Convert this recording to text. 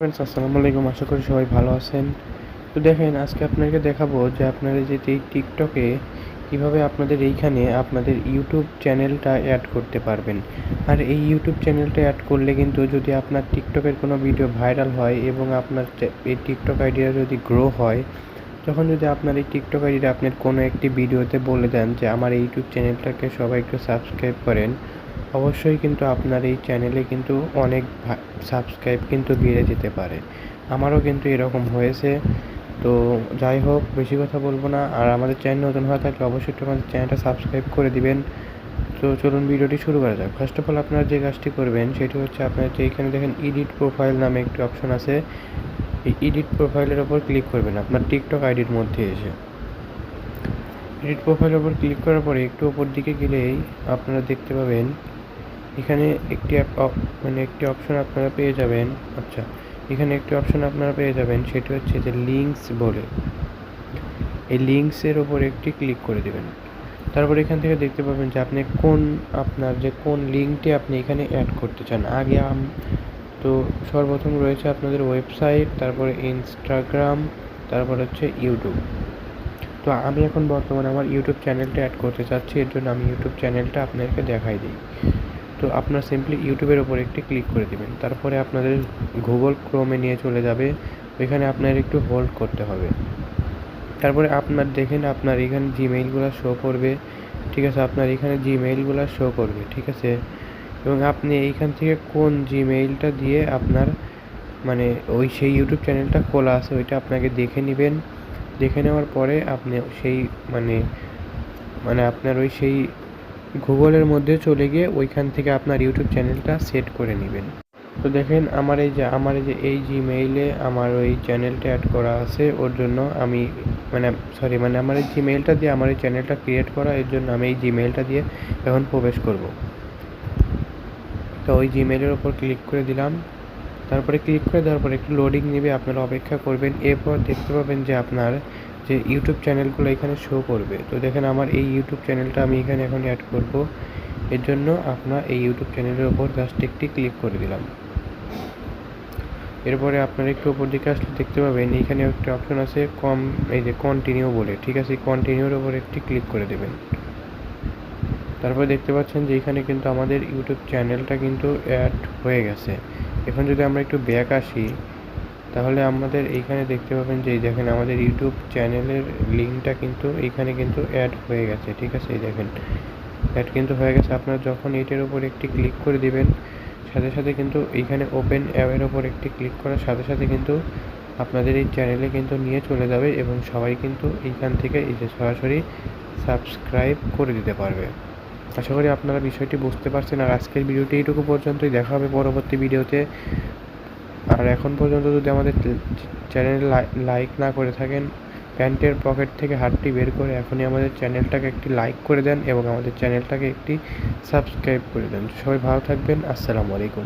Friends, আসসালামু আলাইকুম। আশা করি সবাই ভালো আছেন। তো দেখেন, আজকে আপনাকে দেখাবো যে আপনারা যে এই টিকটকে কীভাবে আপনাদের এইখানে আপনাদের ইউটিউব চ্যানেলটা অ্যাড করতে পারবেন। আর এই ইউটিউব চ্যানেলটা অ্যাড করলে কিন্তু যদি আপনার টিকটকের কোনো ভিডিও ভাইরাল হয় এবং আপনার এই টিকটক আইডিটা যদি গ্রো হয়, তখন যদি আপনার এই টিকটক আইডিটা আপনার কোনো একটি ভিডিওতে বলে দেন যে আমার এই ইউটিউব চ্যানেলটাকে সবাই একটু সাবস্ক্রাইব করেন, অবশ্যই কিন্তু আপনার এই চ্যানেলে কিন্তু অনেক সাবস্ক্রাইব কিন্তু বেড়ে যেতে পারে। আমারও কিন্তু এরকম হয়েছে। তো যাই হোক, বেশি কথা বলবো না। আর আমাদের চ্যানেল নতুন হয়ে থাকলে অবশ্যই একটু আমাদের চ্যানেলটা সাবস্ক্রাইব করে দিবেন। তো চলুন ভিডিওটি শুরু করা যাক। ফার্স্ট অফ অল আপনারা যে কাজটি করবেন সেটি হচ্ছে, আপনার যে এখানে দেখেন এডিট প্রোফাইল নামে একটি অপশন আছে, এই এডিট প্রোফাইলের ওপর ক্লিক করবেন আপনার টিকটক আইডির মধ্যে এসে। এডিট প্রোফাইলের ওপর ক্লিক করার পরে একটু ওপর দিকে গেলেই আপনারা দেখতে পাবেন এখানে একটি অপশন আপনারা পেয়ে যাবেন। এখানে একটি অপশন আপনারা পেয়ে যাবেন, সেটি হচ্ছে যে লিঙ্কস বলে। এই লিঙ্কসের ওপর একটি ক্লিক করে দেবেন। তারপর এখান থেকে দেখতে পাবেন যে আপনি কোন লিঙ্কটি আপনি এখানে অ্যাড করতে চান। তো সর্বপ্রথম রয়েছে আপনাদের ওয়েবসাইট, তারপরে ইনস্টাগ্রাম, তারপর হচ্ছে ইউটিউব। তো আমি এখন বর্তমানে আমার ইউটিউব চ্যানেলটা অ্যাড করতে চাচ্ছি, এর জন্য আমি ইউটিউব চ্যানেলটা আপনাদেরকে দেখাই দিই। তো আপনারা সিম্পলি ইউটিউবের ওপর একটি ক্লিক করে দেবেন। তারপরে আপনাদের গুগল ক্রোমে নিয়ে চলে যাবে, ওইখানে আপনার একটু হোল্ড করতে হবে। তারপরে আপনার এখানে জিমেইলগুলো শো করবে, ঠিক আছে? আপনার এখানে জিমেইলগুলো শো করবে, ঠিক আছে? এবং আপনি এইখান থেকে কোন জিমেইলটা দিয়ে আপনার সেই ইউটিউব চ্যানেলটা খোলা আছে ওইটা আপনাকে দেখে নেবেন। দেখে নেওয়ার পরে আপনি আপনার সেই গুগলের মধ্যে চলে গিয়ে ওইখান থেকে আপনার ইউটিউব চ্যানেলটা সেট করে নেবেন। তো দেখেন, আমার এই জিমেইলে আমার ওই চ্যানেলটা অ্যাড করা আছে, ওর জন্য আমি আমার এই জিমেইলটা দিয়ে আমার এই চ্যানেলটা ক্রিয়েট করা, এর জন্য আমি এই জিমেইলটা দিয়ে এখন প্রবেশ করব। তো ওই জিমেইলের ওপর ক্লিক করে দিলাম। তারপরে ক্লিক করে দেওয়ার পরে একটু লোডিং নেবে, আপনারা অপেক্ষা করবেন। এরপর দেখতে পাবেন যে আপনার যে ইউটিউব চ্যানেলগুলো এখানে শো করবে। তো দেখেন, আমার এই ইউটিউব চ্যানেলটা আমি এখানে এখন অ্যাড করব, এর জন্য আপনার এই ইউটিউব চ্যানেলের ওপর জাস্ট একটি ক্লিক করে দিলাম। এরপরে আপনারা একটু উপর দিকে আসলে দেখতে পাবেন এখানে একটা অপশন আছে কন্টিনিউ বলে, ঠিক আছে? কন্টিনিউর ওপর একটি ক্লিক করে দেবেন। তারপরে দেখতে পাচ্ছেন যে এখানে কিন্তু আমাদের ইউটিউব চ্যানেলটা কিন্তু অ্যাড হয়ে গেছে। এখন যদি আমরা একটু ব্যাক আসি, তাহলে আমাদের এইখানে দেখতে পাবেন যে দেখেন আমাদের ইউটিউব চ্যানেলের লিঙ্কটা কিন্তু এইখানে কিন্তু অ্যাড হয়ে গেছে, ঠিক আছে? এই দেখেন অ্যাড কিন্তু হয়ে গেছে। আপনারা যখন এটার উপর একটি ক্লিক করে দিবেন, সাথে সাথে কিন্তু এইখানে ওপেন অ্যাপের ওপর একটি ক্লিক করার সাথে সাথে কিন্তু আপনাদের এই চ্যানেলে কিন্তু নিয়ে চলে যাবে এবং সবাই কিন্তু এইখান থেকে এই যে সরাসরি সাবস্ক্রাইব করে দিতে পারবে। আশা করি আপনারা বিষয়টি বুঝতে পারছেন। আর আজকের ভিডিওটি এইটুকু পর্যন্তই, দেখা হবে পরবর্তী ভিডিওতে। আর এখন পর্যন্ত যদি আমাদের চ্যানেল লাইক না করে থাকেন, প্যান্টের পকেট থেকে হাতটি বের করে এখনই আমাদের চ্যানেলটাকে একটি লাইক করে দেন এবং আমাদের চ্যানেলটাকে একটি সাবস্ক্রাইব করে দেন। সবাই ভালো থাকবেন। আসসালামু আলাইকুম।